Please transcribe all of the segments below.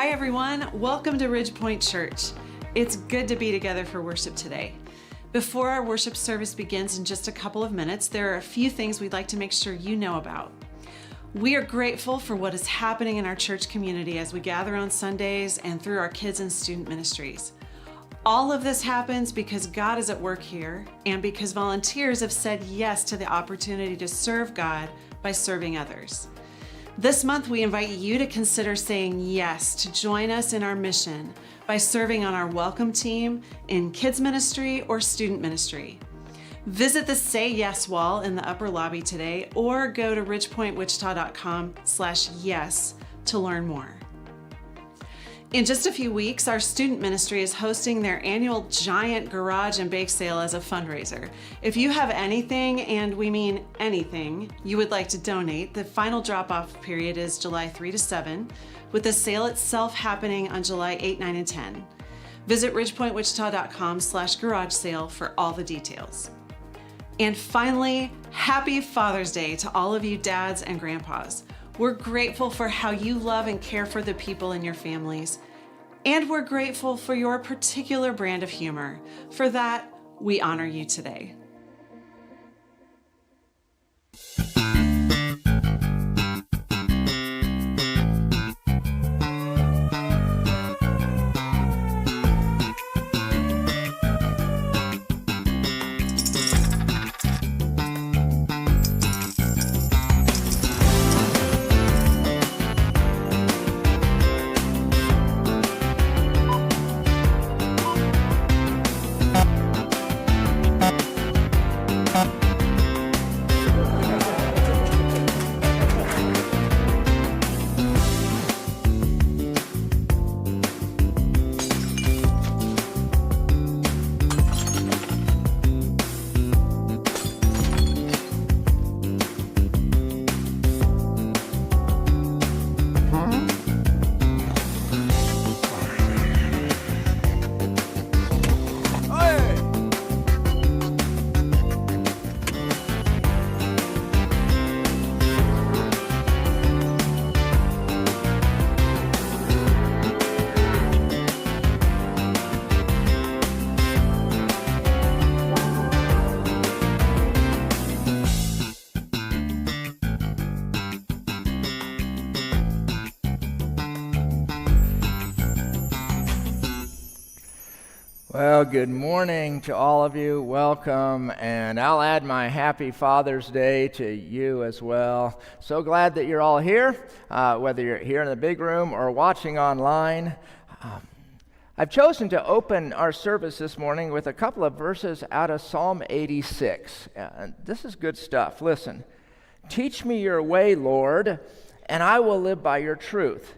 Hi everyone, welcome to Ridgepoint Church. It's good to be together for worship today. Before our worship service begins in just a couple of minutes, there are a few things we'd like to make sure you know about. We are grateful for what is happening in our church community as we gather on Sundays and through our kids and student ministries. All of this happens because God is at work here and because volunteers have said yes to the opportunity to serve God by serving others. This month, we invite you to consider saying yes to join us in our mission by serving on our welcome team in kids ministry or student ministry. Visit the Say Yes wall in the upper lobby today or go to ridgepointwichita.com/yes to learn more. In just a few weeks, our student ministry is hosting their annual giant garage and bake sale as a fundraiser. If you have anything, and we mean anything, you would like to donate, the final drop-off period is July 3 to 7, with the sale itself happening on July 8, 9, and 10. Visit ridgepointwichita.com/garage sale for all the details. And finally, happy Father's Day to all of you dads and grandpas. We're grateful for how you love and care for the people in your families. And we're grateful for your particular brand of humor. For that, we honor you today. Well, good morning to all of you. Welcome, and I'll add my happy Father's Day to you as well. So glad that you're all here, whether you're here in the big room or watching online. I've chosen to open our service this morning with a couple of verses out of Psalm 86. This is good stuff. Listen. Teach me your way, Lord, and I will live by your truth.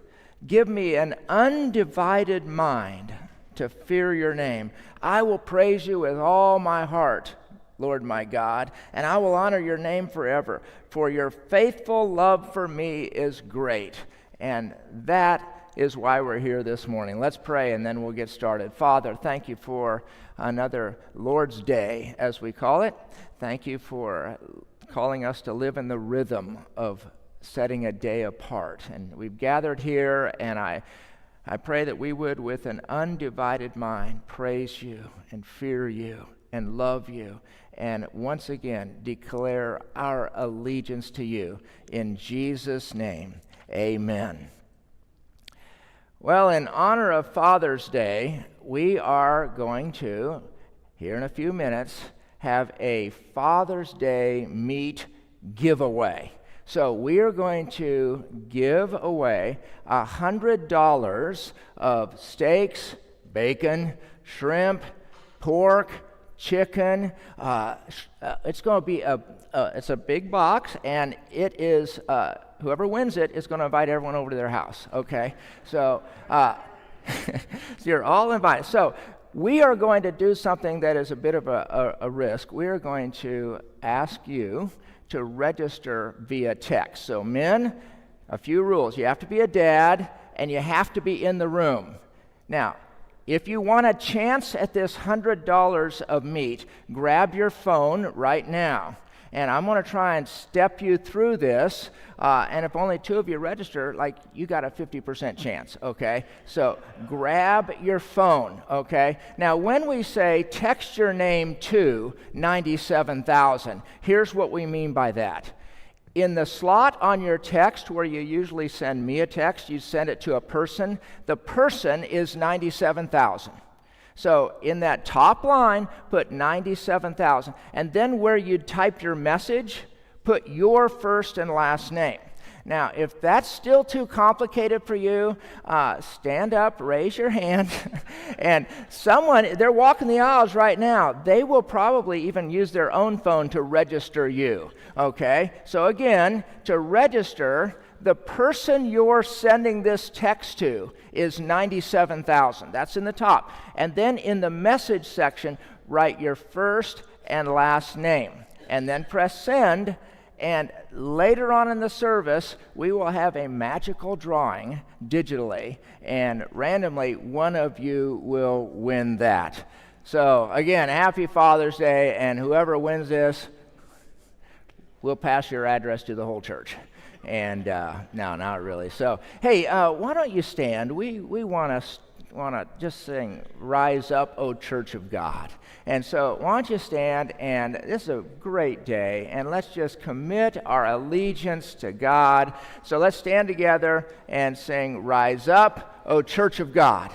Give me an undivided mind to fear your name. I will praise you with all my heart, Lord my God, and I will honor your name forever, for your faithful love for me is great. And that is why we're here this morning. Let's pray and then we'll get started. Father, thank you for another Lord's Day, as we call it. Thank you for calling us to live in the rhythm of setting a day apart. And we've gathered here, and I pray that we would, with an undivided mind, praise you and fear you and love you, and once again declare our allegiance to you. In Jesus' name, amen. Well, in honor of Father's Day, we are going to, here in a few minutes, have a Father's Day meat giveaway. So we are going to give away $100 of steaks, bacon, shrimp, pork, chicken. It's going to be it's a big box, and it is whoever wins it is going to invite everyone over to their house. Okay, so so you're all invited. So we are going to do something that is a bit of a risk. We are going to ask you to register via text. So men, a few rules. You have to be a dad, and you have to be in the room. Now, If you want a chance at this $100 of meat, grab your phone right now. And I'm going to try and step you through this. And if only 2 of you register, you got a 50% chance, okay? So grab your phone, okay? Now, when we say text your name to 97,000, here's what we mean by that. In the slot on your text where you usually send me a text, you send it to a person. The person is 97,000. So in that top line, put 97,000. And then where you'd type your message, put your first and last name. Now, if that's still too complicated for you, stand up, raise your hand, and they're walking the aisles right now. They will probably even use their own phone to register you, okay? So again, to register, the person you're sending this text to is 97,000. That's in the top. And then in the message section, write your first and last name, and then press send. And later on in the service, we will have a magical drawing digitally, and randomly, one of you will win that. So again, happy Father's Day, and whoever wins this, we'll pass your address to the whole church. And no, not really. So, hey, why don't you stand? We want to just sing, Rise Up, O Church of God. And so why don't you stand, and this is a great day, and let's just commit our allegiance to God. So let's stand together and sing, Rise Up, O Church of God.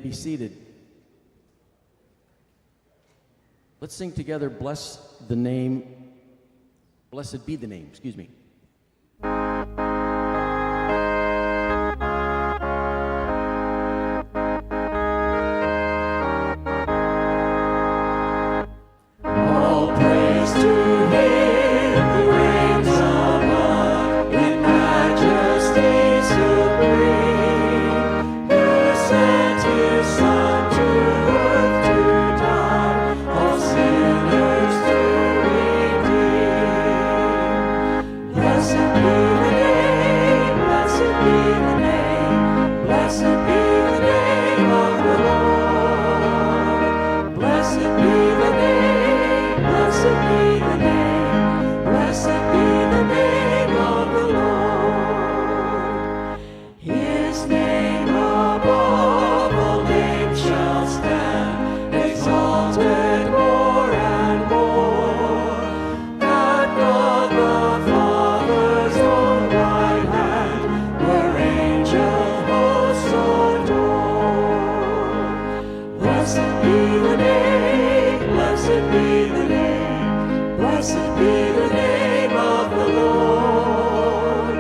Be seated. Let's sing together, Blessed be the name, excuse me. All praise to Him who reigns above in majesty supreme. Son to earth to die, all sinners to redeem. Blessed be the name, blessed be the name, blessed be the name of the Lord. Blessed be the name, blessed be the name, blessed be the name of the Lord. His name above all names shall stand, exalted more and more, at God the Father's own right hand, where angel hosts adore. Blessed be the name, blessed be the name, blessed be the name of the Lord.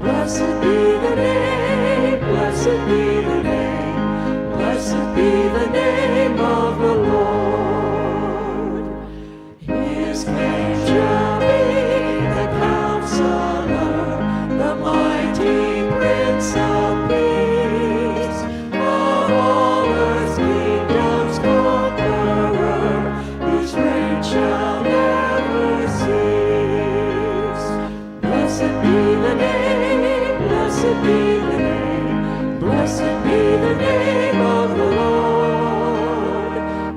Blessed be the name, blessed be the name, blessed be the name of the Lord. His name shall be the Counselor, the mighty Prince of Peace, of all earth's kingdoms conqueror, whose reign shall never cease. Blessed be the name, blessed be the name, blessed be the name of the Lord.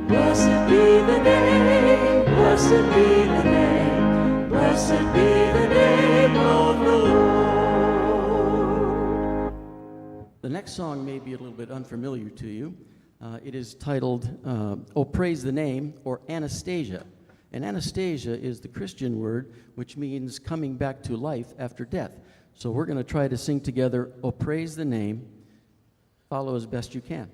Blessed be the name, Blessed be the name, blessed be the name of the Lord. The next song may be a little bit unfamiliar to you. It is titled, Oh Praise the Name, or Anastasia. And Anastasia is the Christian word which means coming back to life after death. So we're going to try to sing together, Oh Praise the Name. Follow as best you can.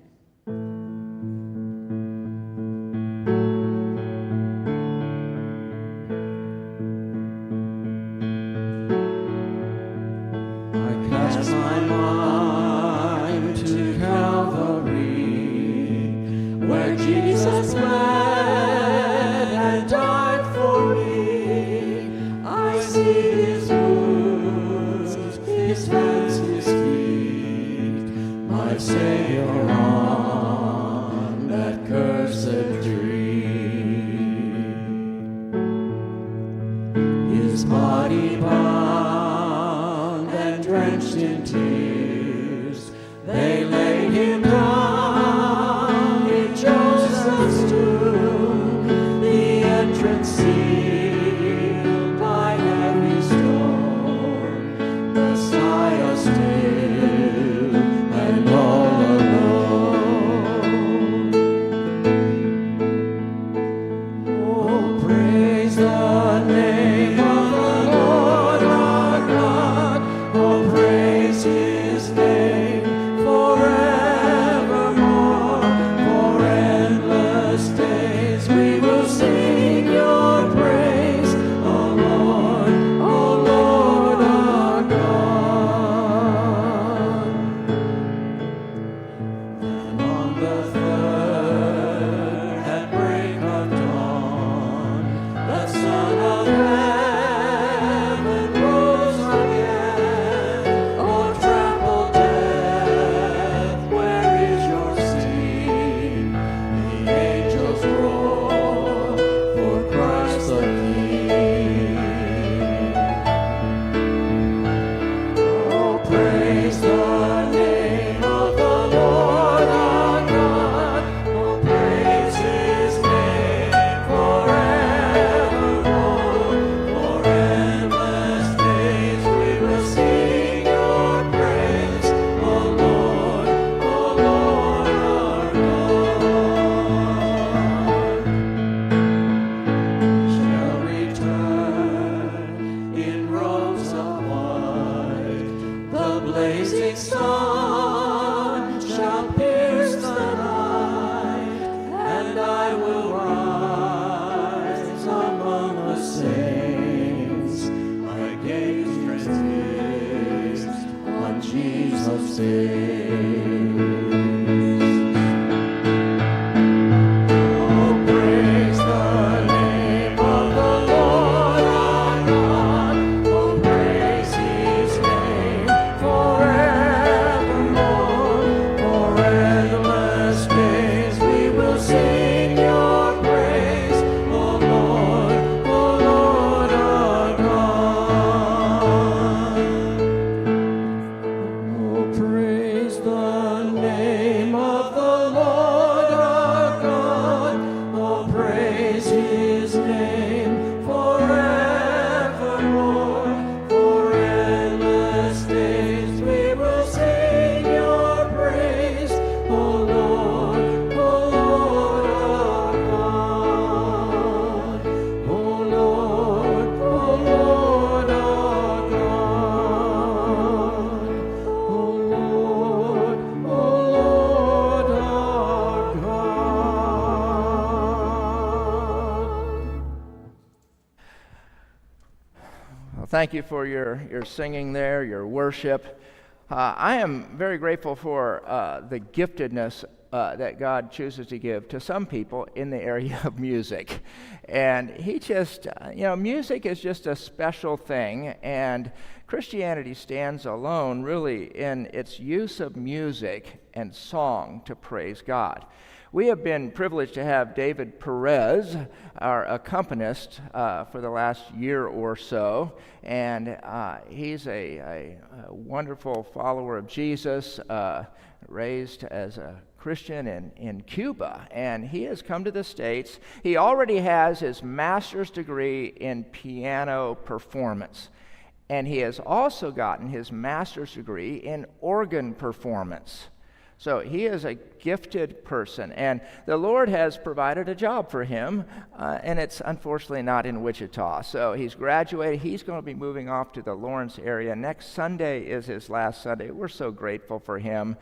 I cast my mind to Calvary, Where Jesus bled and died for me. I see his wounds, his hands, his feet, my Savior on that cursed tree. His body bound and drenched in tears, they laid him down in Joseph's tomb, the entrance sealed by heavy stone, Messiah still and all alone. Oh, praise the name of the Lord our God. Oh, praise his name forevermore. For endless days we will sing your praise, O Lord our God. And on the third, at break of dawn, the Son of Heaven rose again. Oh, trampled death, where is your sting? The angels roar for Christ the King. Oh, praise the name of the Lord our God. Oh, praise his name forevermore. For endless days we will sing your praise, O Lord our God. Shall return in robes of white, the blazing sun shall pierce the night, and I will rise among the saints. My gaze fixed on Jesus' face. Oh, praise the name of the Lord our God. Oh, praise his name forevermore. For endless days we will sing your praise, O Lord our God. Oh, praise the name of the Lord our God. Oh, praise his name forevermore. For endless days we will sing your praise, O Lord our God. O Lord our God. O Lord our God. Well, thank you for your singing there, your worship. I am very grateful for the giftedness that God chooses to give to some people in the area of music. And he just, music is just a special thing, and Christianity stands alone really in its use of music and song to praise God. We have been privileged to have David Perez, our accompanist, for the last year or so, and he's a wonderful follower of Jesus, raised as a Christian in Cuba, and he has come to the States. He already has his master's degree in piano performance, and he has also gotten his master's degree in organ performance. So he is a gifted person, and the Lord has provided a job for him, and it's unfortunately not in Wichita. So he's graduated. He's going to be moving off to the Lawrence area. Next Sunday is his last Sunday. We're so grateful for him.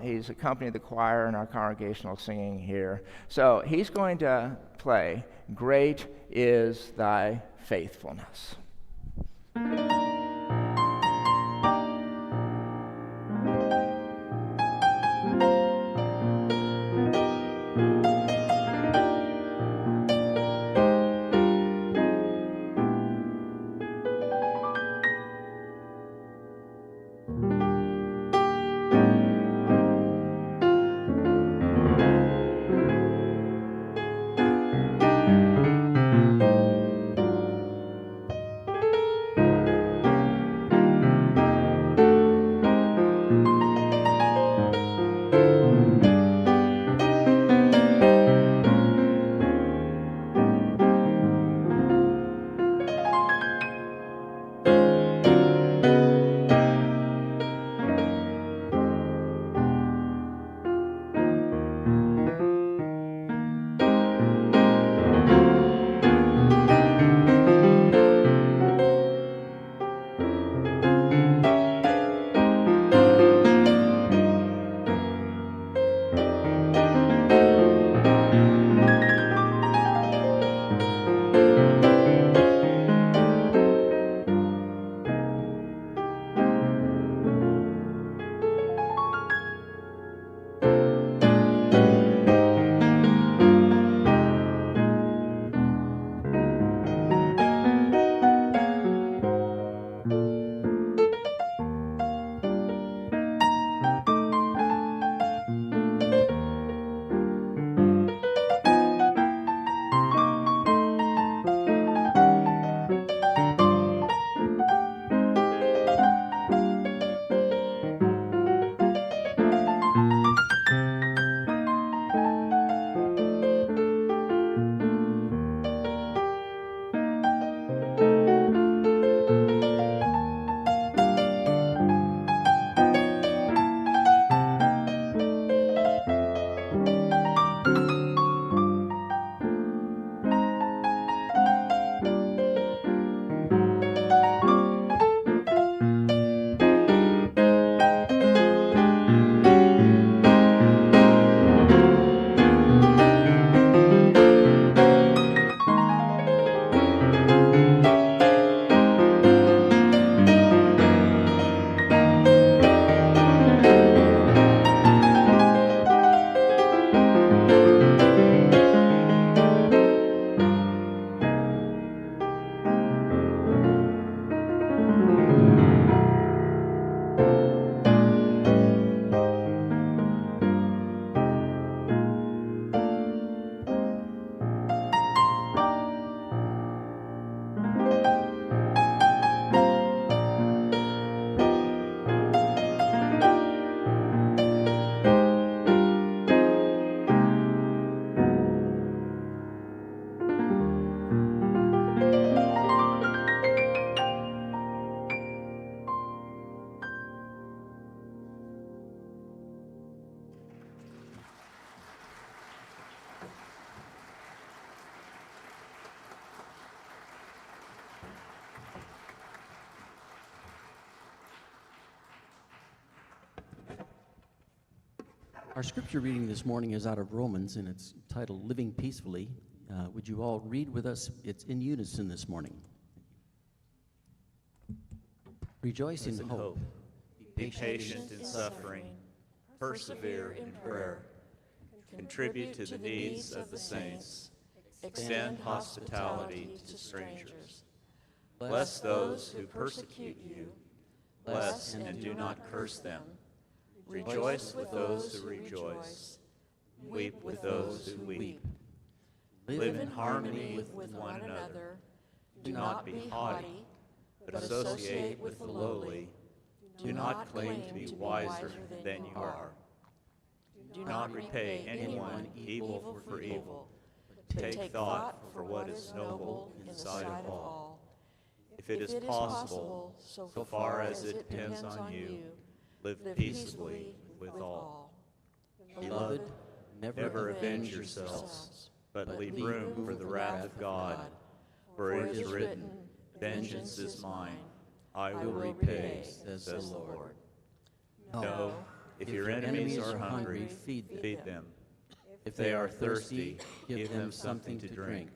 He's accompanied the choir in our congregational singing here. So he's going to play "Great Is Thy Faithfulness." Our scripture reading this morning is out of Romans, and it's titled Living Peacefully. Would you all read with us? It's in unison this morning. Rejoice in hope. Be patient in suffering. Persevere in prayer. Contribute to the needs of the saints. Extend hospitality to strangers. Bless those who persecute you. Bless and do not curse them. Rejoice with those who rejoice. Weep with those who weep. Live in harmony with one another. Do not be haughty, but associate with the lowly. Do not claim to be wiser than you are. Do not repay anyone evil for evil. Take thought for what is noble in the sight of all. If it is possible, so far as it depends on you, live peaceably with all. Beloved, Never avenge yourselves, but leave room for the wrath of God. For it is written, "Vengeance is mine, I will repay," says the Lord. No, if your enemies are hungry, feed them. If they are thirsty, give them something to drink.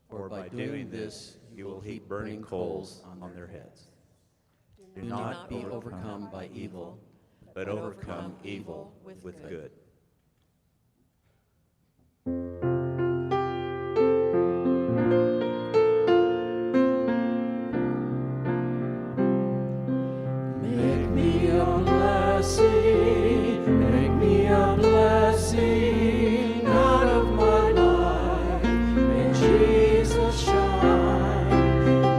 For by doing this, you will heap burning coals on their heads. Do not be overcome by evil, but overcome evil with good. Make me a blessing, make me a blessing out of my life. May Jesus shine.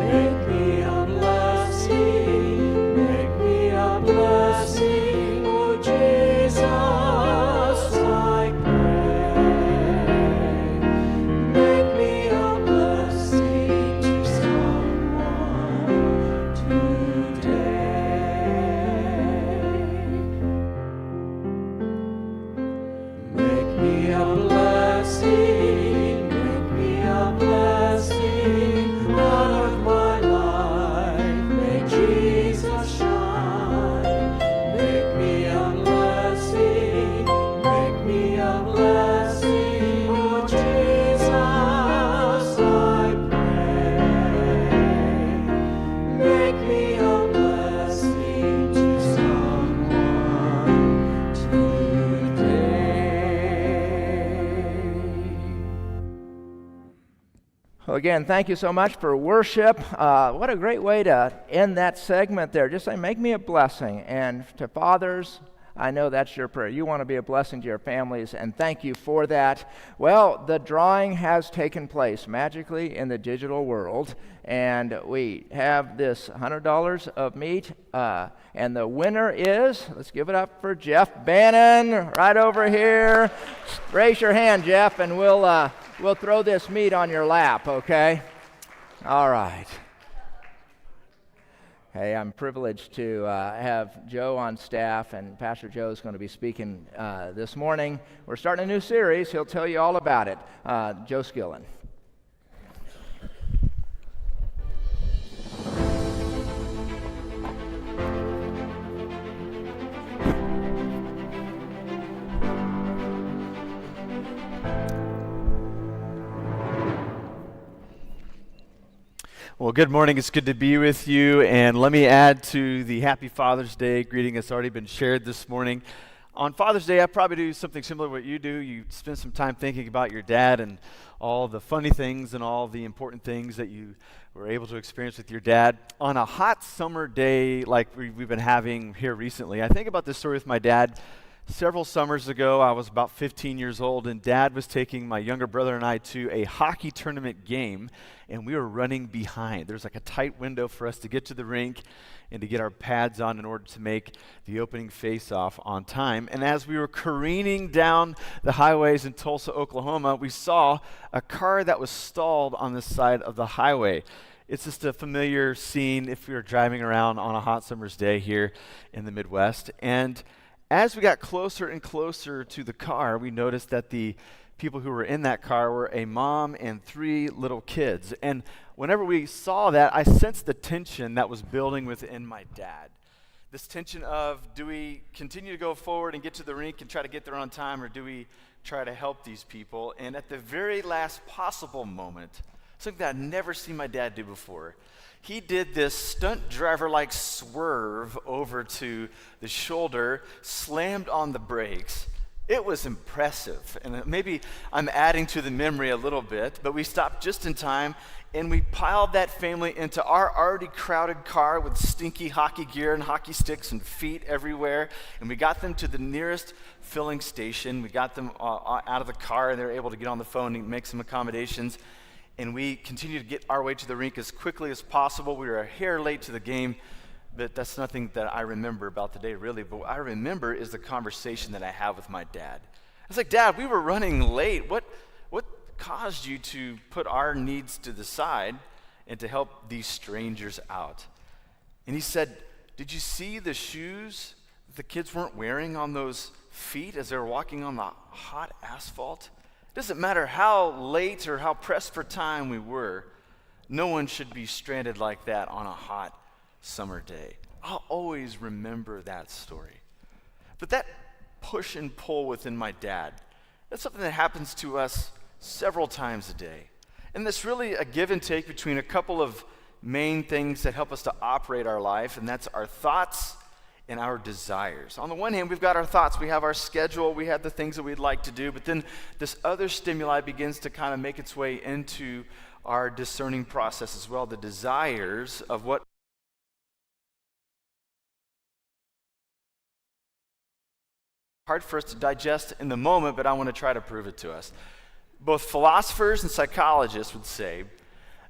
Make me a blessing, make me a blessing. Oh Jesus, I pray. Make me a blessing to someone today. Make me a blessing, make me a blessing out of my life. May Jesus shine. Make me a blessing, make me a blessing. Oh Jesus, I pray. Make me a blessing to someone today. Well, again, thank you so much for worship. What a great way to end that segment there. Just say, make me a blessing. And to fathers, I know that's your prayer. You want to be a blessing to your families, and thank you for that. Well, the drawing has taken place magically in the digital world, and we have this $100 of meat, and the winner is, let's give it up for Jeff Bannon, right over here. Raise your hand, Jeff, and we'll throw this meat on your lap, okay? All right. Hey, I'm privileged to have Joe on staff, and Pastor Joe is going to be speaking this morning. We're starting a new series. He'll tell you all about it. Joe Skillen. Well, good morning. It's good to be with you. And let me add to the Happy Father's Day greeting that's already been shared this morning. On Father's Day, I probably do something similar to what you do. You spend some time thinking about your dad and all the funny things and all the important things that you were able to experience with your dad. On a hot summer day like we've been having here recently, I think about this story with my dad. Several summers ago, I was about 15 years old, and Dad was taking my younger brother and I to a hockey tournament game, and we were running behind. There's like a tight window for us to get to the rink and to get our pads on in order to make the opening face-off on time. And as we were careening down the highways in Tulsa, Oklahoma, we saw a car that was stalled on the side of the highway. It's just a familiar scene if we were driving around on a hot summer's day here in the Midwest. And as we got closer and closer to the car, we noticed that the people who were in that car were a mom and 3 little kids. And whenever we saw that, I sensed the tension that was building within my dad. This tension of, do we continue to go forward and get to the rink and try to get there on time, or do we try to help these people? And at the very last possible moment, something that I'd never seen my dad do before, he did this stunt driver-like swerve over to the shoulder, slammed on the brakes. It was impressive, and maybe I'm adding to the memory a little bit, but we stopped just in time, and we piled that family into our already crowded car with stinky hockey gear and hockey sticks and feet everywhere, and we got them to the nearest filling station. We got them out of the car, and they were able to get on the phone and make some accommodations. And we continued to get our way to the rink as quickly as possible. We were a hair late to the game, but that's nothing that I remember about the day, really. But what I remember is the conversation that I had with my dad. I was like, Dad, we were running late. What caused you to put our needs to the side and to help these strangers out? And he said, did you see the shoes that the kids weren't wearing on those feet as they were walking on the hot asphalt? It doesn't matter how late or how pressed for time we were, no one should be stranded like that on a hot summer day. I'll always remember that story. But that push and pull within my dad, that's something that happens to us several times a day. And that's really a give and take between a couple of main things that help us to operate our life, and that's our thoughts and our desires. On the one hand, we've got our thoughts, we have our schedule, we have the things that we'd like to do, but then this other stimuli begins to kind of make its way into our discerning process as well, the desires of what hard for us to digest in the moment, but I want to try to prove it to us. Both philosophers and psychologists would say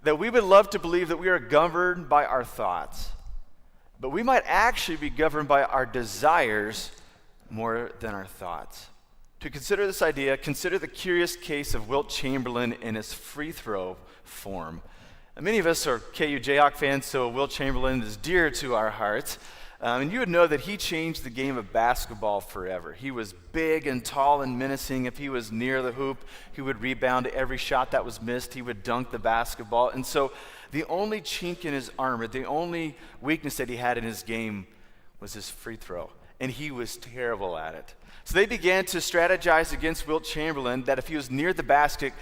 that we would love to believe that we are governed by our thoughts, but we might actually be governed by our desires more than our thoughts. To consider this idea, consider the curious case of Wilt Chamberlain in his free throw form. Many of us are KU Jayhawk fans, so Wilt Chamberlain is dear to our hearts. And you would know that he changed the game of basketball forever. He was big and tall and menacing. If he was near the hoop, he would rebound every shot that was missed. He would dunk the basketball. And so the only chink in his armor, the only weakness that he had in his game was his free throw. And he was terrible at it. So they began to strategize against Wilt Chamberlain that if he was near the basket,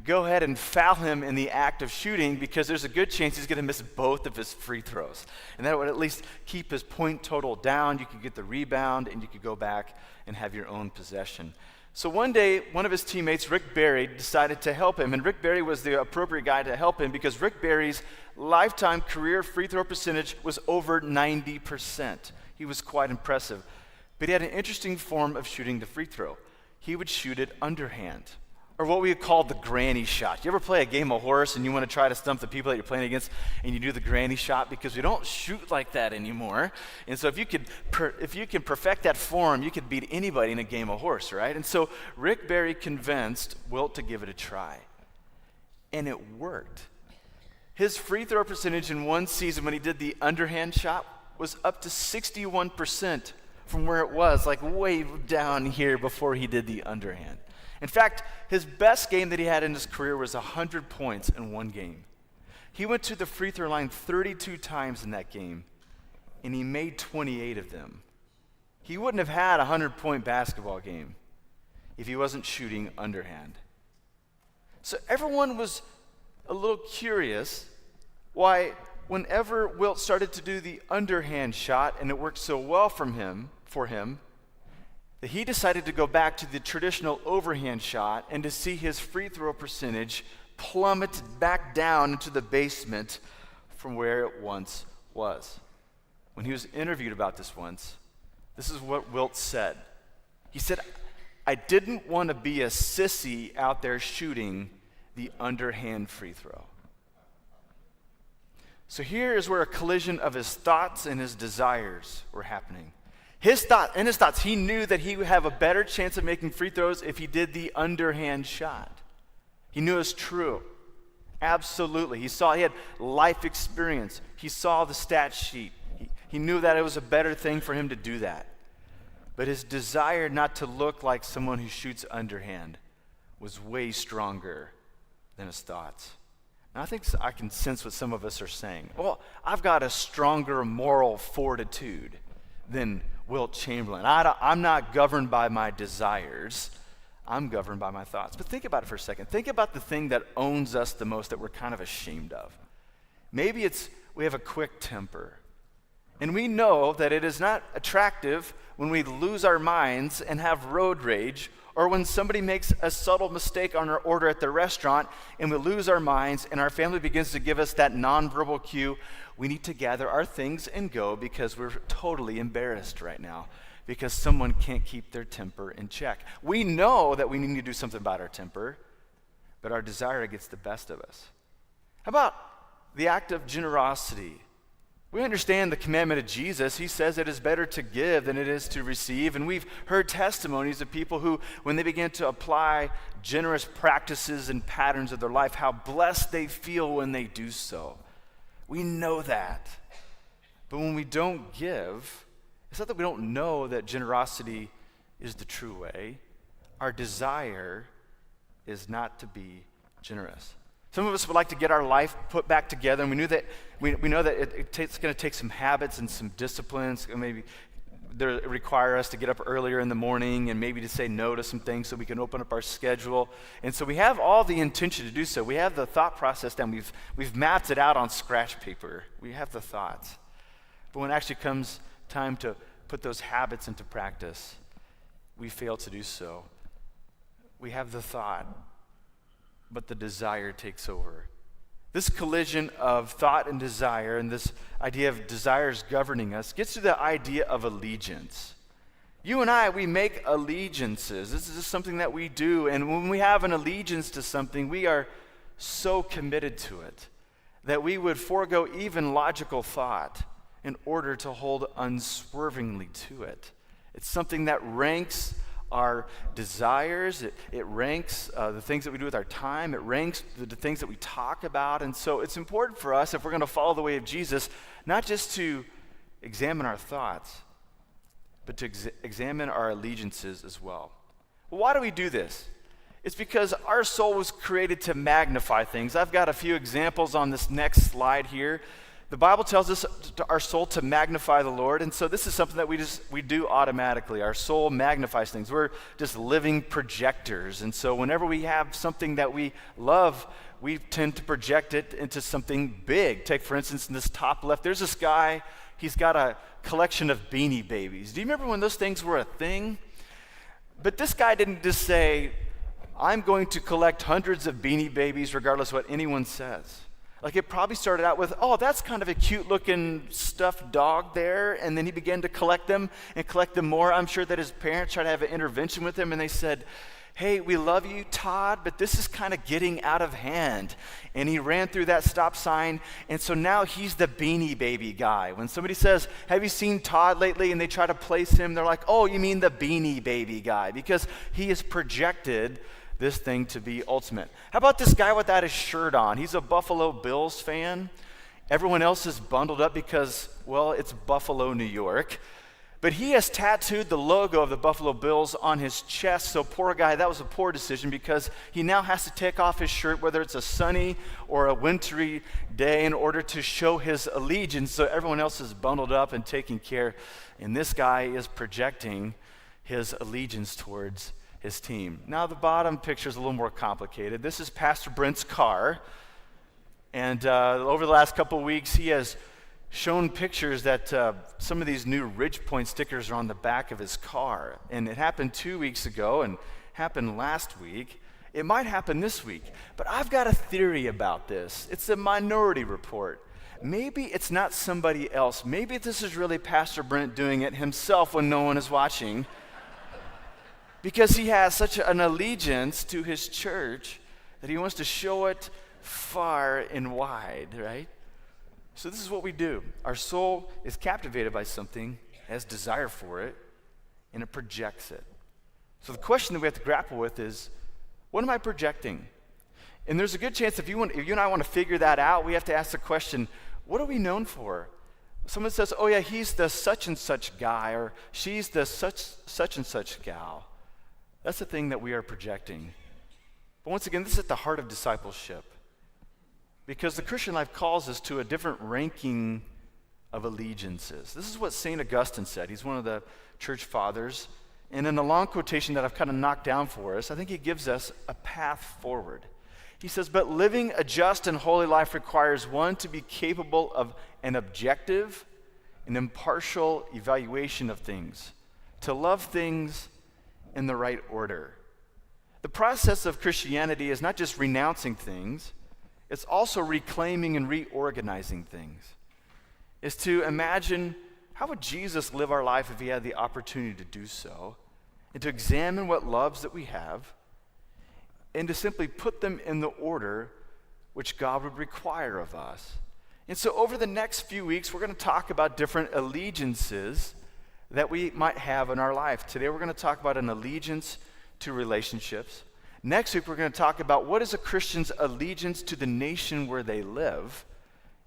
go ahead and foul him in the act of shooting, because there's a good chance he's going to miss both of his free throws. And that would at least keep his point total down. You could get the rebound, and you could go back and have your own possession. So one day, one of his teammates, Rick Barry, decided to help him. And Rick Barry was the appropriate guy to help him because Rick Barry's lifetime career free throw percentage was over 90%. He was quite impressive. But he had an interesting form of shooting the free throw. He would shoot it underhand, or what we would call the granny shot. You ever play a game of horse and you want to try to stump the people that you're playing against, and you do the granny shot? Because we don't shoot like that anymore. And so if you can perfect that form, you could beat anybody in a game of horse, right? And so Rick Barry convinced Wilt to give it a try. And it worked. His free throw percentage in one season when he did the underhand shot was up to 61% from where it was, like way down here before he did the underhand. In fact, his best game that he had in his career was 100 points in one game. He went to the free throw line 32 times in that game, and he made 28 of them. He wouldn't have had a 100-point basketball game if he wasn't shooting underhand. So everyone was a little curious why whenever Wilt started to do the underhand shot and it worked so well for him, that he decided to go back to the traditional overhand shot and to see his free throw percentage plummet back down into the basement from where it once was. When he was interviewed about this once, this is what Wilt said. He said, "I didn't want to be a sissy out there shooting the underhand free throw." So here is where a collision of his thoughts and his desires were happening. In his thoughts, he knew that he would have a better chance of making free throws if he did the underhand shot. He knew it was true. Absolutely. He had life experience. He saw the stat sheet. He knew that it was a better thing for him to do that. But his desire not to look like someone who shoots underhand was way stronger than his thoughts. And I think I can sense what some of us are saying. Well, I've got a stronger moral fortitude than Wilt Chamberlain. I'm not governed by my desires. I'm governed by my thoughts. But think about it for a second. Think about the thing that owns us the most that we're kind of ashamed of. Maybe it's we have a quick temper. And we know that it is not attractive when we lose our minds and have road rage, or when somebody makes a subtle mistake on our order at the restaurant and we lose our minds and our family begins to give us that nonverbal cue, we need to gather our things and go because we're totally embarrassed right now because someone can't keep their temper in check. We know that we need to do something about our temper, but our desire gets the best of us. How about the act of generosity We understand the commandment of Jesus. He says it is better to give than it is to receive. And we've heard testimonies of people who, when they begin to apply generous practices and patterns of their life, how blessed they feel when they do so. We know that. But when we don't give, it's not that we don't know that generosity is the true way. Our desire is not to be generous. Some of us would like to get our life put back together, and we know that it's going to take some habits and some disciplines. Maybe they require us to get up earlier in the morning and maybe to say no to some things so we can open up our schedule. And so we have all the intention to do so. We have the thought process down. We've mapped it out on scratch paper. We have the thoughts. But when it actually comes time to put those habits into practice, we fail to do so. We have the thought, but the desire takes over. This collision of thought and desire, and this idea of desires governing us, gets to the idea of allegiance. You and I, we make allegiances. This is just something that we do, and when we have an allegiance to something, we are so committed to it that we would forego even logical thought in order to hold unswervingly to it. It's something that ranks our desires, it ranks the things that we do with our time, it ranks the things that we talk about. And so it's important for us, if we're going to follow the way of Jesus, not just to examine our thoughts, but to examine our allegiances as well. Well, why do we do this? It's because our soul was created to magnify things. I've got a few examples on this next slide here. The Bible tells us our soul to magnify the Lord, and so this is something that we do automatically. Our soul magnifies things. We're just living projectors, and so whenever we have something that we love, we tend to project it into something big. Take, for instance, in this top left, there's this guy, he's got a collection of Beanie Babies. Do you remember when those things were a thing? But this guy didn't just say, I'm going to collect hundreds of Beanie Babies regardless of what anyone says. Like, it probably started out with, oh, that's kind of a cute-looking stuffed dog there, and then he began to collect them and collect them more. I'm sure that his parents tried to have an intervention with him, and they said, hey, we love you, Todd, but this is kind of getting out of hand. And he ran through that stop sign, and so now he's the Beanie Baby guy. When somebody says, have you seen Todd lately, and they try to place him, they're like, oh, you mean the Beanie Baby guy, because he is projected this thing to be ultimate. How about this guy without his shirt on? He's a Buffalo Bills fan. Everyone else is bundled up because, well, it's Buffalo, New York. But he has tattooed the logo of the Buffalo Bills on his chest. So poor guy, that was a poor decision because he now has to take off his shirt, whether it's a sunny or a wintry day, in order to show his allegiance. So everyone else is bundled up and taking care. And this guy is projecting his allegiance towards his team. Now the bottom picture is a little more complicated. This is Pastor Brent's car, and over the last couple of weeks he has shown pictures that some of these new Ridgepoint stickers are on the back of his car, and it happened 2 weeks ago and happened last week. It might happen this week, but I've got a theory about this. It's a minority report. Maybe it's not somebody else. Maybe this is really Pastor Brent doing it himself when no one is watching, because he has such an allegiance to his church that he wants to show it far and wide, right? So this is what we do. Our soul is captivated by something, has desire for it, and it projects it. So the question that we have to grapple with is, what am I projecting? And there's a good chance if you and I want to figure that out, we have to ask the question, what are we known for? Someone says, oh yeah, he's the such and such guy, or she's the such and such gal. That's the thing that we are projecting. But once again, this is at the heart of discipleship. Because the Christian life calls us to a different ranking of allegiances. This is what St. Augustine said. He's one of the church fathers. And in a long quotation that I've kind of knocked down for us, I think he gives us a path forward. He says, but living a just and holy life requires one to be capable of an objective and impartial evaluation of things, to love things in the right order. The process of Christianity is not just renouncing things, it's also reclaiming and reorganizing things. It's to imagine, how would Jesus live our life if he had the opportunity to do so? And to examine what loves that we have, and to simply put them in the order which God would require of us. And so over the next few weeks, we're going to talk about different allegiances that we might have in our life. Today we're going to talk about an allegiance to relationships. Next week we're going to talk about what is a Christian's allegiance to the nation where they live.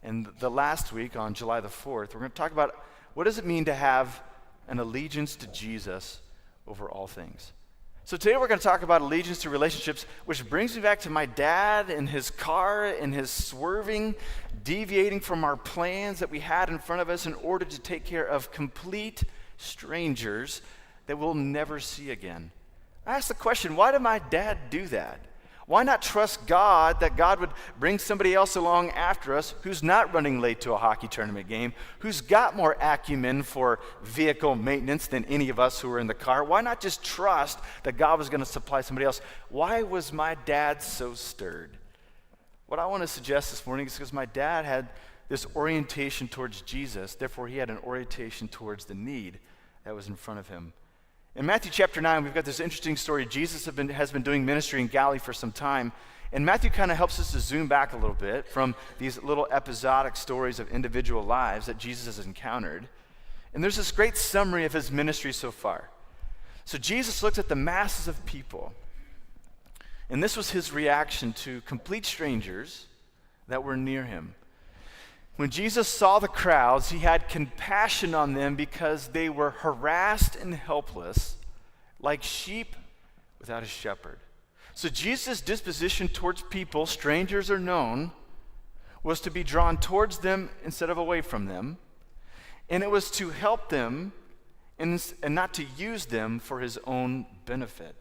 And the last week, on July the 4th, we're going to talk about what does it mean to have an allegiance to Jesus over all things. So today we're going to talk about allegiance to relationships, which brings me back to my dad and his car and his swerving, deviating from our plans that we had in front of us in order to take care of complete strangers that we'll never see again. I asked the question, why did my dad do that? Why not trust God that God would bring somebody else along after us who's not running late to a hockey tournament game, who's got more acumen for vehicle maintenance than any of us who are in the car? Why not just trust that God was going to supply somebody else? Why was my dad so stirred? What I want to suggest this morning is because my dad had this orientation towards Jesus, therefore he had an orientation towards the need that was in front of him. In Matthew chapter 9, we've got this interesting story. Jesus has been doing ministry in Galilee for some time, and Matthew kind of helps us to zoom back a little bit from these little episodic stories of individual lives that Jesus has encountered. And there's this great summary of his ministry so far. So Jesus looked at the masses of people, and this was his reaction to complete strangers that were near him. When Jesus saw the crowds, he had compassion on them because they were harassed and helpless, like sheep without a shepherd. So Jesus' disposition towards people, strangers or known, was to be drawn towards them instead of away from them, and it was to help them and not to use them for his own benefit.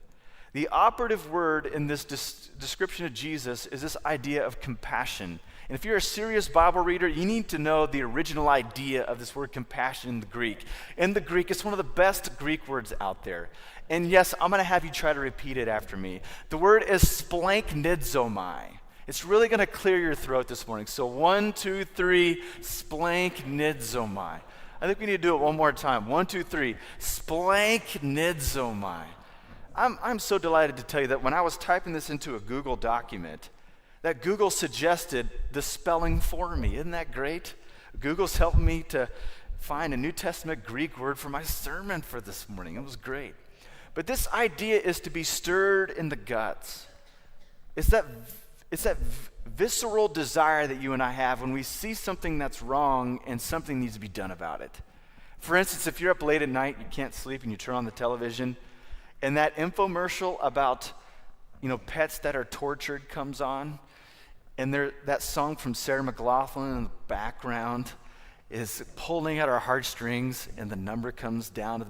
The operative word in this description of Jesus is this idea of compassion. And if you're a serious Bible reader, you need to know the original idea of this word compassion in the Greek. In the Greek, it's one of the best Greek words out there. And yes, I'm going to have you try to repeat it after me. The word is splanknidzomai. It's really going to clear your throat this morning. So 1, 2, 3, splanknidzomai. I think we need to do it one more time. 1, 2, 3, splanknidzomai. I'm so delighted to tell you that when I was typing this into a Google document, that Google suggested the spelling for me. Isn't that great? Google's helping me to find a New Testament Greek word for my sermon for this morning. It was great. But this idea is to be stirred in the guts. It's that visceral desire that you and I have when we see something that's wrong and something needs to be done about it. For instance, if you're up late at night, you can't sleep, and you turn on the television, and that infomercial about, pets that are tortured comes on, and that song from Sarah McLachlan in the background is pulling at our heartstrings, and the number comes down to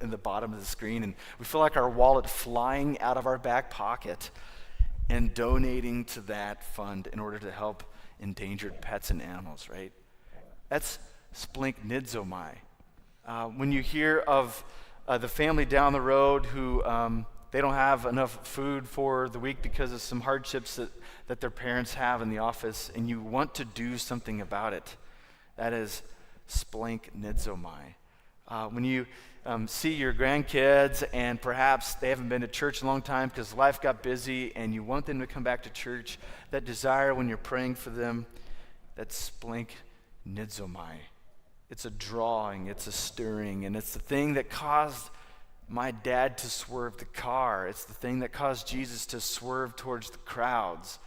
in the bottom of the screen, and we feel like our wallet flying out of our back pocket and donating to that fund in order to help endangered pets and animals, right? That's splanknidzomai. When you hear of the family down the road who they don't have enough food for the week because of some hardships that their parents have in the office, and you want to do something about it, that is splanknidzomai. When you see your grandkids and perhaps they haven't been to church in a long time because life got busy and you want them to come back to church, that desire when you're praying for them, that's splanknidzomai. It's a drawing, it's a stirring, and it's the thing that caused my dad to swerve the car. It's the thing that caused Jesus to swerve towards the crowds.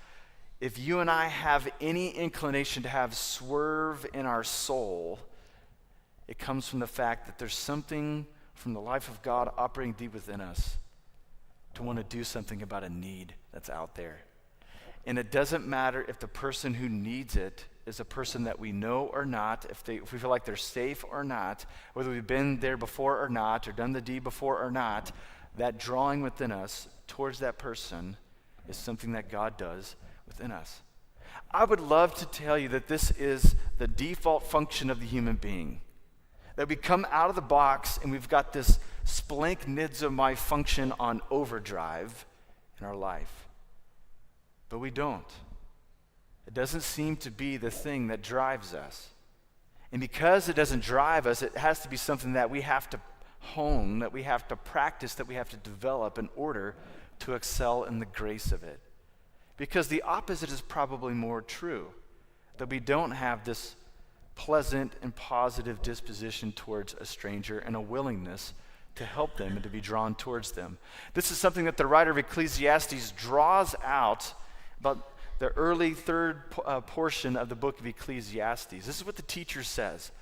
If you and I have any inclination to have swerve in our soul, it comes from the fact that there's something from the life of God operating deep within us to want to do something about a need that's out there. And it doesn't matter if the person who needs it is a person that we know or not, if we feel like they're safe or not, whether we've been there before or not, or done the deed before or not, that drawing within us towards that person is something that God does within us. I would love to tell you that this is the default function of the human being, that we come out of the box and we've got this splanknidzomai function on overdrive in our life. But we don't. It doesn't seem to be the thing that drives us. And because it doesn't drive us, it has to be something that we have to hone, that we have to practice, that we have to develop in order to excel in the grace of it. Because the opposite is probably more true. that we don't have this pleasant and positive disposition towards a stranger and a willingness to help them and to be drawn towards them. This is something that the writer of Ecclesiastes draws out about the early third portion of the book of Ecclesiastes. This is what the teacher says.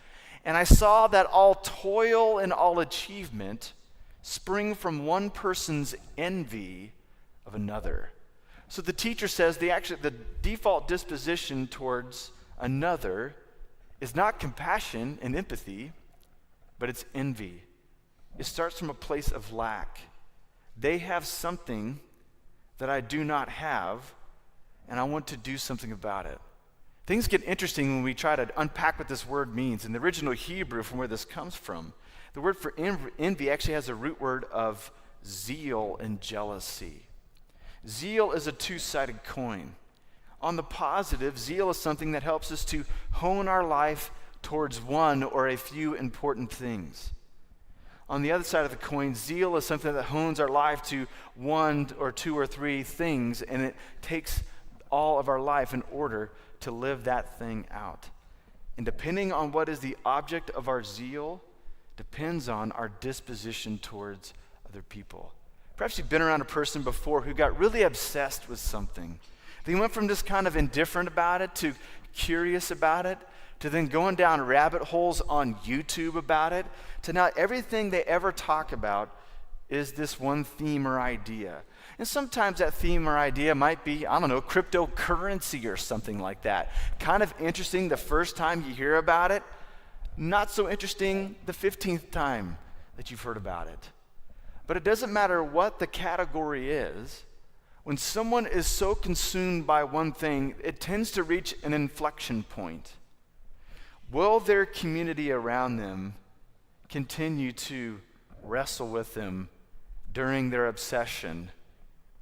And I saw that all toil and all achievement spring from one person's envy of another. So the teacher says the default disposition towards another is not compassion and empathy, but it's envy. It starts from a place of lack. They have something that I do not have, and I want to do something about it. Things get interesting when we try to unpack what this word means. In the original Hebrew, from where this comes from, the word for envy actually has a root word of zeal and jealousy. Zeal is a two-sided coin. On the positive, zeal is something that helps us to hone our life towards one or a few important things. On the other side of the coin, zeal is something that hones our life to one or two or three things, and it takes all of our life in order to live that thing out. And depending on what is the object of our zeal, depends on our disposition towards other people. Perhaps you've been around a person before who got really obsessed with something. They went from just kind of indifferent about it to curious about it, to then going down rabbit holes on YouTube about it, to now everything they ever talk about is this one theme or idea. And sometimes that theme or idea might be, cryptocurrency or something like that. Kind of interesting the first time you hear about it, not so interesting the 15th time that you've heard about it. But it doesn't matter what the category is. When someone is so consumed by one thing, it tends to reach an inflection point. Will their community around them continue to wrestle with them during their obsession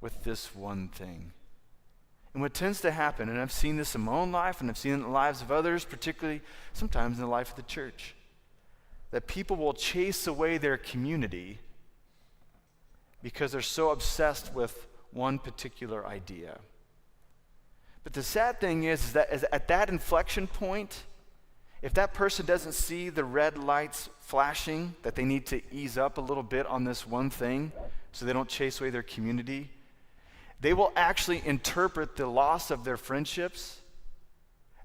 with this one thing? And what tends to happen, and I've seen this in my own life, and I've seen it in the lives of others, particularly sometimes in the life of the church, that people will chase away their community because they're so obsessed with one particular idea. But the sad thing is that at that inflection point, if that person doesn't see the red lights flashing, that they need to ease up a little bit on this one thing so they don't chase away their community, they will actually interpret the loss of their friendships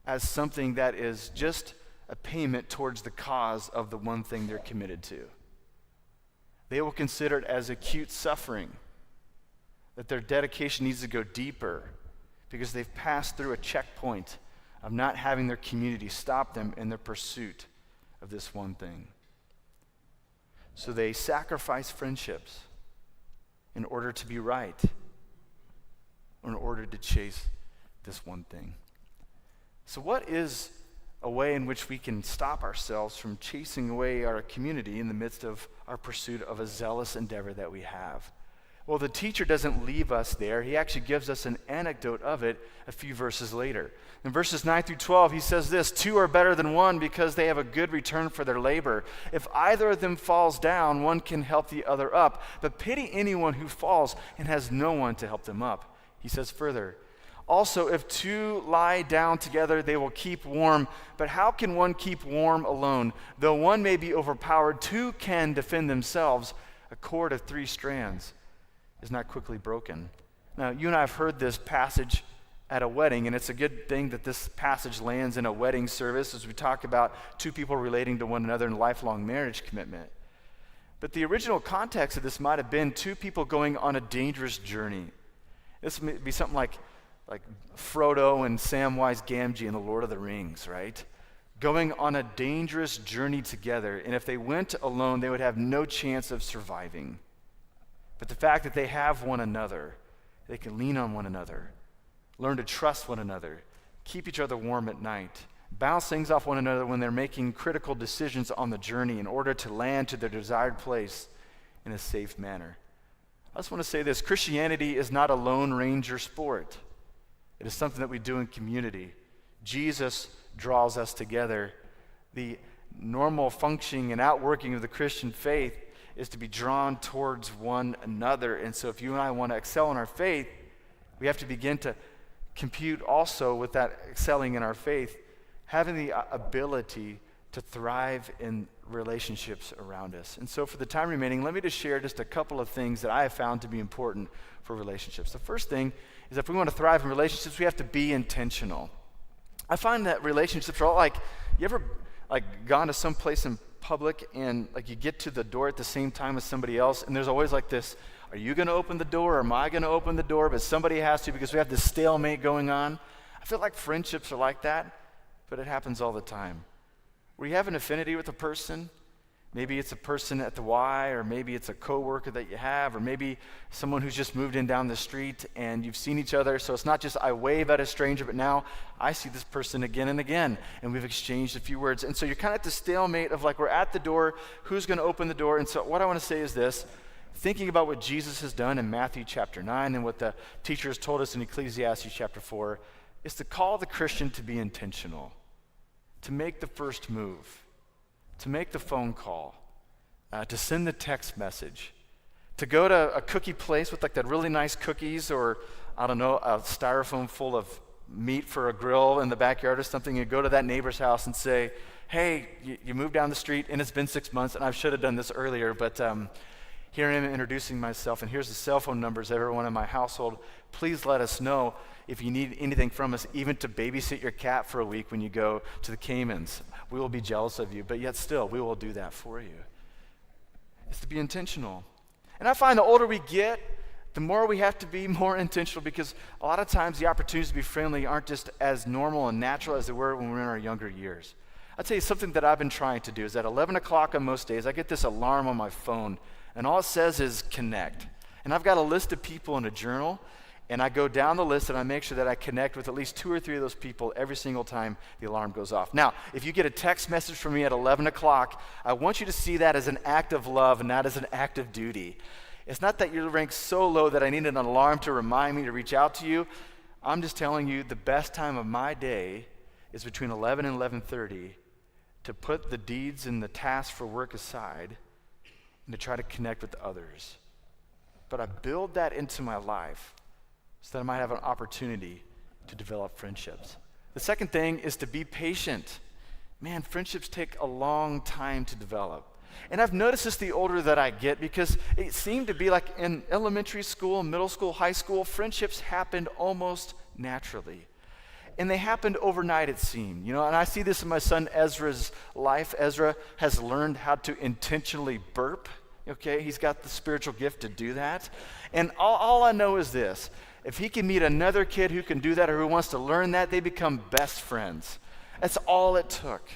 as something that is just a payment towards the cause of the one thing they're committed to. They will consider it as acute suffering, that their dedication needs to go deeper because they've passed through a checkpoint of not having their community stop them in their pursuit of this one thing. So they sacrifice friendships in order to be right, or in order to chase this one thing. So what is a way in which we can stop ourselves from chasing away our community in the midst of our pursuit of a zealous endeavor that we have? Well, the teacher doesn't leave us there. He actually gives us an anecdote of it a few verses later. In verses 9 through 12, he says this: "Two are better than one because they have a good return for their labor. If either of them falls down, one can help the other up. But pity anyone who falls and has no one to help them up." He says further, "Also, if two lie down together, they will keep warm. But how can one keep warm alone? Though one may be overpowered, two can defend themselves. A cord of 3 strands is not quickly broken." Now, you and I have heard this passage at a wedding, and it's a good thing that this passage lands in a wedding service as we talk about two people relating to one another in lifelong marriage commitment. But the original context of this might have been two people going on a dangerous journey. This may be something like Frodo and Samwise Gamgee in The Lord of the Rings, right? Going on a dangerous journey together, and if they went alone, they would have no chance of surviving. But the fact that they have one another, they can lean on one another, learn to trust one another, keep each other warm at night, bounce things off one another when they're making critical decisions on the journey in order to land to their desired place in a safe manner. I just want to say this: Christianity is not a Lone Ranger sport. It is something that we do in community. Jesus draws us together. The normal functioning and outworking of the Christian faith is to be drawn towards one another. And so if you and I want to excel in our faith, we have to begin to compute also with that excelling in our faith having the ability to thrive in relationships around us. And so for the time remaining, let me just share just a couple of things that I have found to be important for relationships. The first thing is if we want to thrive in relationships, we have to be intentional. I find that relationships are all like, you ever like gone to some place in public and like you get to the door at the same time as somebody else, and there's always like this, are you going to open the door or am I going to open the door? But somebody has to, because we have this stalemate going on. I feel like friendships are like that, but it happens all the time. Where you have an affinity with a person, maybe it's a person at the Y, or maybe it's a coworker that you have, or maybe someone who's just moved in down the street and you've seen each other. So it's not just I wave at a stranger, but now I see this person again and again, and we've exchanged a few words. And so you're kind of at the stalemate of like, we're at the door, who's going to open the door? And so what I want to say is this, thinking about what Jesus has done in Matthew chapter 9 and what the teachers told us in Ecclesiastes chapter 4, is to call the Christian to be intentional, to make the first move, to make the phone call, to send the text message, to go to a cookie place with like that really nice cookies, or I don't know, a styrofoam full of meat for a grill in the backyard or something, and go to that neighbor's house and say, hey, you moved down the street and it's been 6 months and I should have done this earlier, but here I am introducing myself, and here's the cell phone numbers of everyone in my household. Please let us know if you need anything from us, even to babysit your cat for a week when you go to the Caymans. We will be jealous of you, but yet still, we will do that for you. It's to be intentional. And I find the older we get, the more we have to be more intentional, because a lot of times the opportunities to be friendly aren't just as normal and natural as they were when we were in our younger years. I'll tell you something that I've been trying to do is at 11 o'clock on most days, I get this alarm on my phone, and all it says is connect. And I've got a list of people in a journal, and I go down the list and I make sure that I connect with at least 2 or 3 of those people every single time the alarm goes off. Now, if you get a text message from me at 11 o'clock, I want you to see that as an act of love and not as an act of duty. It's not that you're ranked so low that I need an alarm to remind me to reach out to you. I'm just telling you the best time of my day is between 11 and 11:30 to put the deeds and the tasks for work aside and to try to connect with others. But I build that into my life so that I might have an opportunity to develop friendships. The second thing is to be patient. Man, friendships take a long time to develop. And I've noticed this the older that I get, because it seemed to be like in elementary school, middle school, high school, friendships happened almost naturally. And they happened overnight, it seemed. And I see this in my son Ezra's life. Ezra has learned how to intentionally burp. Okay, he's got the spiritual gift to do that. And all I know is this. If he can meet another kid who can do that or who wants to learn that, they become best friends. That's all it took.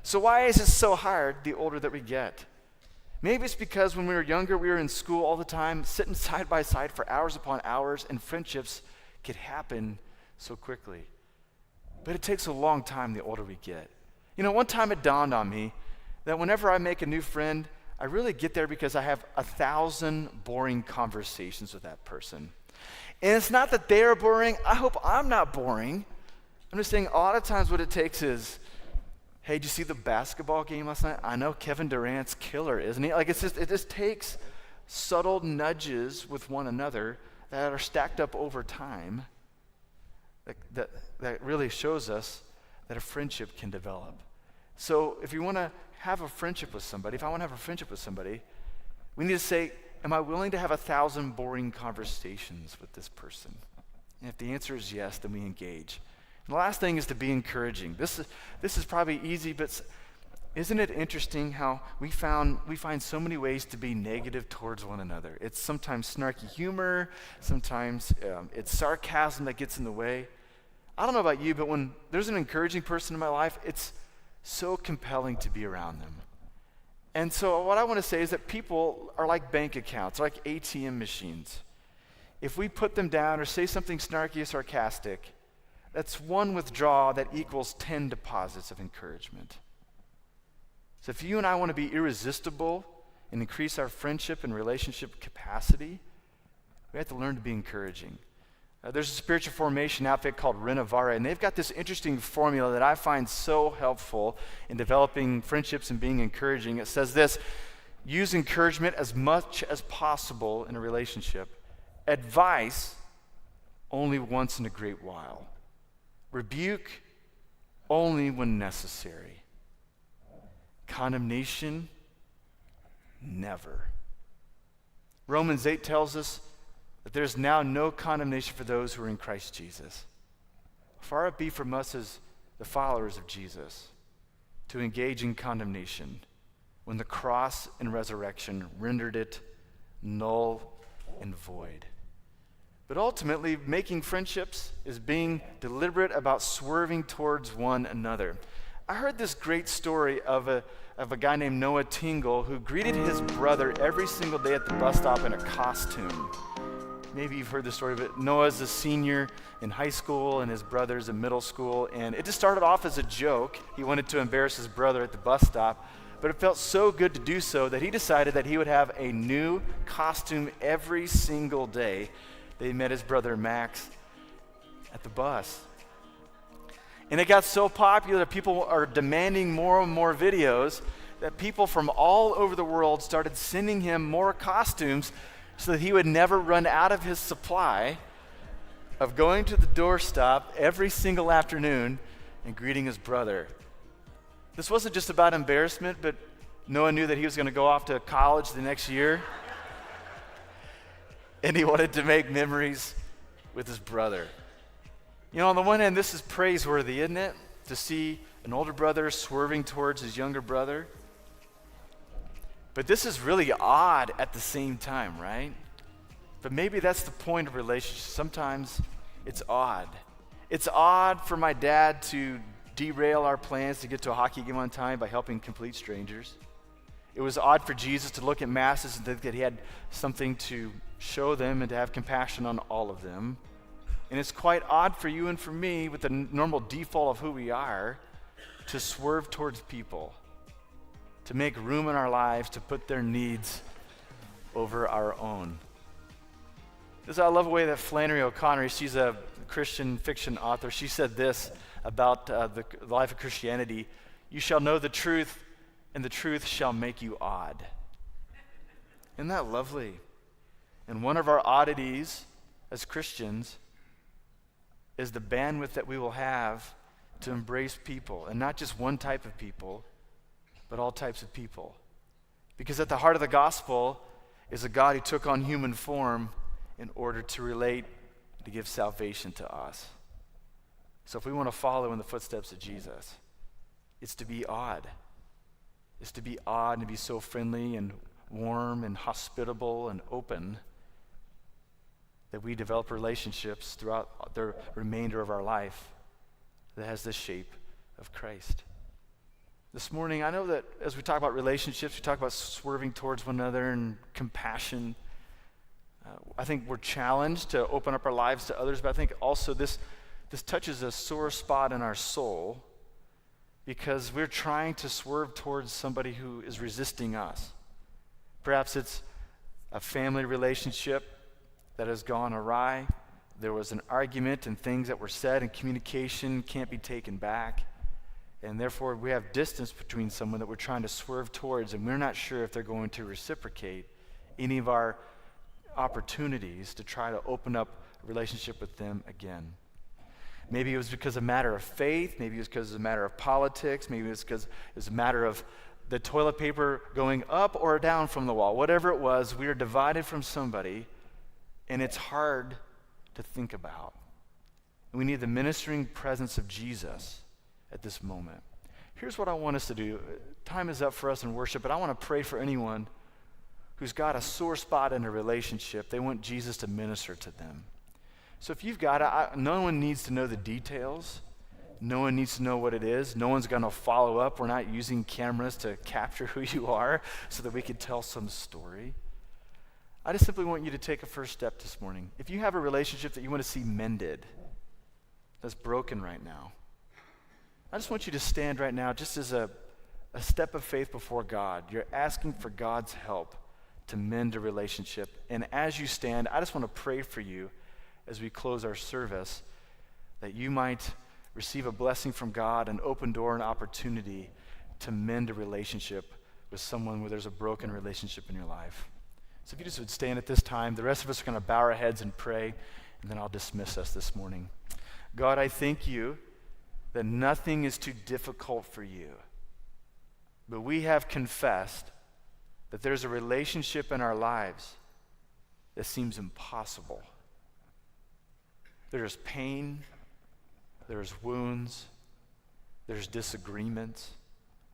So why is it so hard the older that we get? Maybe it's because when we were younger, we were in school all the time, sitting side by side for hours upon hours, and friendships could happen so quickly. But it takes a long time the older we get. One time it dawned on me that whenever I make a new friend, I really get there because I have 1,000 boring conversations with that person. And it's not that they are boring. I hope I'm not boring. I'm just saying a lot of times what it takes is, hey, did you see the basketball game last night? I know Kevin Durant's killer, isn't he? Like it just takes subtle nudges with one another that are stacked up over time that really shows us that a friendship can develop. So if you want to have a friendship with somebody, if I want to have a friendship with somebody, we need to say, am I willing to have 1,000 boring conversations with this person? And if the answer is yes, then we engage. And the last thing is to be encouraging. This is probably easy, but isn't it interesting how we find so many ways to be negative towards one another? It's sometimes snarky humor, sometimes it's sarcasm that gets in the way. I don't know about you, but when there's an encouraging person in my life, it's so compelling to be around them. And so what I want to say is that people are like bank accounts, like ATM machines. If we put them down or say something snarky or sarcastic, that's one withdrawal that equals 10 deposits of encouragement. So if you and I want to be irresistible and increase our friendship and relationship capacity, we have to learn to be encouraging. There's a spiritual formation outfit called Renovare, and they've got this interesting formula that I find so helpful in developing friendships and being encouraging. It says this: use encouragement as much as possible in a relationship. Advice only once in a great while. Rebuke only when necessary. Condemnation, never. Romans 8 tells us that there's now no condemnation for those who are in Christ Jesus. Far it be from us as the followers of Jesus to engage in condemnation when the cross and resurrection rendered it null and void. But ultimately, making friendships is being deliberate about swerving towards one another. I heard this great story of a guy named Noah Tingle who greeted his brother every single day at the bus stop in a costume. Maybe you've heard the story of it. Noah's a senior in high school and his brother's in middle school, and it just started off as a joke. He wanted to embarrass his brother at the bus stop, but it felt so good to do so that he decided that he would have a new costume every single day. They met his brother Max at the bus. And it got so popular that people are demanding more and more videos that people from all over the world started sending him more costumes so that he would never run out of his supply of going to the doorstop every single afternoon and greeting his brother. This wasn't just about embarrassment, but Noah knew that he was going to go off to college the next year. And he wanted to make memories with his brother. You know, on the one hand, this is praiseworthy, isn't it? To see an older brother swerving towards his younger brother. But this is really odd at the same time, right? But maybe that's the point of relationships. Sometimes it's odd. It's odd for my dad to derail our plans to get to a hockey game on time by helping complete strangers. It was odd for Jesus to look at masses and think that he had something to show them and to have compassion on all of them. And it's quite odd for you and for me, with the normal default of who we are, to swerve towards people, to make room in our lives to put their needs over our own. I love the way that Flannery O'Connor, she's a Christian fiction author, she said this about the life of Christianity: "You shall know the truth, and the truth shall make you odd." Isn't that lovely? And one of our oddities as Christians is the bandwidth that we will have to embrace people, and not just one type of people, but all types of people. Because at the heart of the gospel is a God who took on human form in order to relate, to give salvation to us. So if we want to follow in the footsteps of Jesus, it's to be odd. It's to be odd and to be so friendly and warm and hospitable and open that we develop relationships throughout the remainder of our life that has the shape of Christ. This morning, I know that as we talk about relationships, we talk about swerving towards one another and compassion. I think we're challenged to open up our lives to others, but I think also this touches a sore spot in our soul because we're trying to swerve towards somebody who is resisting us. Perhaps it's a family relationship that has gone awry. There was an argument and things that were said, and communication can't be taken back. And therefore, we have distance between someone that we're trying to swerve towards, and we're not sure if they're going to reciprocate any of our opportunities to try to open up a relationship with them again. Maybe it was because of a matter of faith. Maybe it was because of a matter of politics. Maybe it was because it was a matter of the toilet paper going up or down from the wall. Whatever it was, we are divided from somebody, and it's hard to think about. And we need the ministering presence of Jesus at this moment. Here's what I want us to do. Time is up for us in worship, but I want to pray for anyone who's got a sore spot in a relationship. They want Jesus to minister to them. So if you've got it, no one needs to know the details. No one needs to know what it is. No one's going to follow up. We're not using cameras to capture who you are so that we can tell some story. I just simply want you to take a first step this morning. If you have a relationship that you want to see mended, that's broken right now, I just want you to stand right now just as a step of faith before God. You're asking for God's help to mend a relationship. And as you stand, I just want to pray for you as we close our service, that you might receive a blessing from God, an open door, an opportunity to mend a relationship with someone where there's a broken relationship in your life. So if you just would stand at this time, the rest of us are going to bow our heads and pray, and then I'll dismiss us this morning. God, I thank you that nothing is too difficult for you. But we have confessed that there's a relationship in our lives that seems impossible. There's pain, there's wounds, there's disagreements,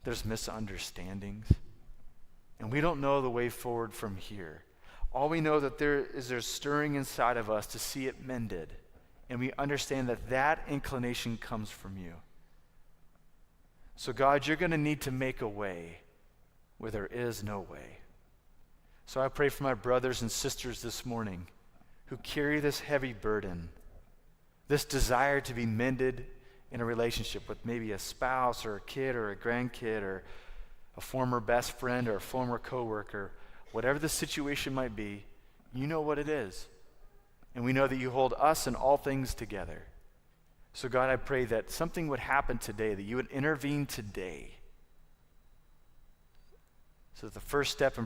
there's misunderstandings, and we don't know the way forward from here. All we know that there's stirring inside of us to see it mended, and we understand that that inclination comes from you. So God, you're going to need to make a way where there is no way. So I pray for my brothers and sisters this morning who carry this heavy burden, this desire to be mended in a relationship with maybe a spouse or a kid or a grandkid or a former best friend or a former coworker. Whatever the situation might be, you know what it is. And we know that you hold us and all things together. So God, I pray that something would happen today, that you would intervene today, so that the first step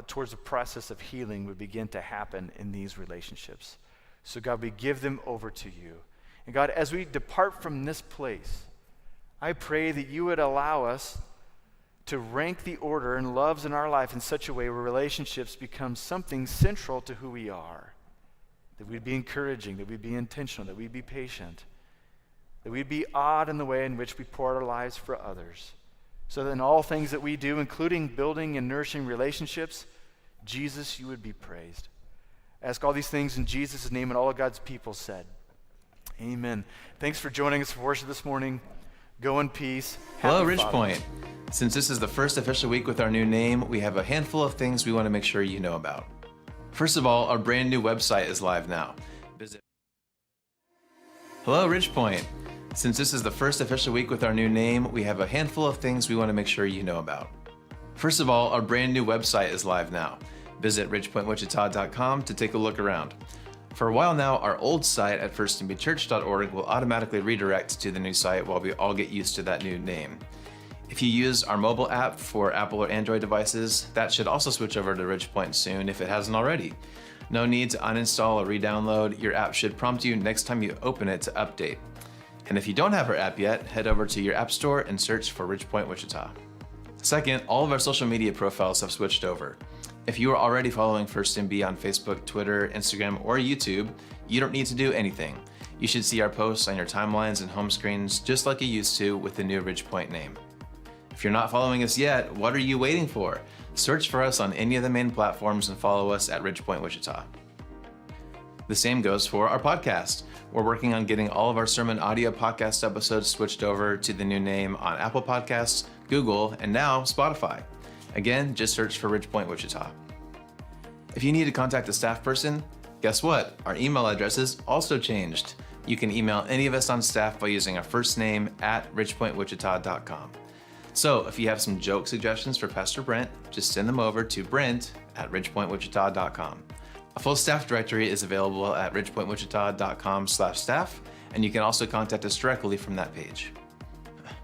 towards the process of healing would begin to happen in these relationships. So God, we give them over to you. And God, as we depart from this place, I pray that you would allow us to rank the order and loves in our life in such a way where relationships become something central to who we are. That we'd be encouraging, that we'd be intentional, that we'd be patient, that we'd be odd in the way in which we pour our lives for others. So that in all things that we do, including building and nourishing relationships, Jesus, you would be praised. I ask all these things in Jesus' name, and all of God's people said, amen. Thanks for joining us for worship this morning. Go in peace. Hello, Happy Father's Ridgepoint. Since this is the first official week with our new name, we have a handful of things we want to make sure you know about. First of all, our brand new website is live now. Hello, Ridgepoint. Since this is the first official week with our new name, we have a handful of things we want to make sure you know about. First of all, our brand new website is live now. Visit ridgepointwichita.com to take a look around. For a while now, our old site at firstandbechurch.org will automatically redirect to the new site while we all get used to that new name. If you use our mobile app for Apple or Android devices, that should also switch over to Ridgepoint soon if it hasn't already. No need to uninstall or re-download. Your app should prompt you next time you open it to update. And if you don't have our app yet, head over to your app store and search for Ridgepoint Wichita. Second, all of our social media profiles have switched over. If you are already following First MB on Facebook, Twitter, Instagram, or YouTube, you don't need to do anything. You should see our posts on your timelines and home screens just like you used to with the new Ridgepoint name. If you're not following us yet, what are you waiting for? Search for us on any of the main platforms and follow us at Ridgepoint Wichita. The same goes for our podcast. We're working on getting all of our sermon audio podcast episodes switched over to the new name on Apple Podcasts, Google, and now Spotify. Again, just search for Ridgepoint Wichita. If you need to contact a staff person, guess what? Our email addresses also changed. You can email any of us on staff by using our first name at ridgepointwichita.com. So if you have some joke suggestions for Pastor Brent, just send them over to brent@ridgepointwichita.com. A full staff directory is available at ridgepointwichita.com/staff, and you can also contact us directly from that page.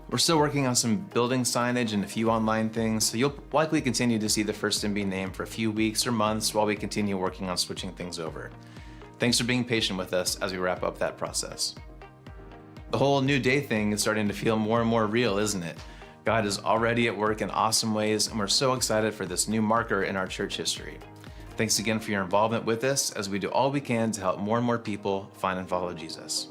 We're still working on some building signage and a few online things, so you'll likely continue to see the First MB name for a few weeks or months while we continue working on switching things over. Thanks for being patient with us as we wrap up that process. The whole new day thing is starting to feel more and more real, isn't it? God is already at work in awesome ways, and we're so excited for this new marker in our church history. Thanks again for your involvement with us as we do all we can to help more and more people find and follow Jesus.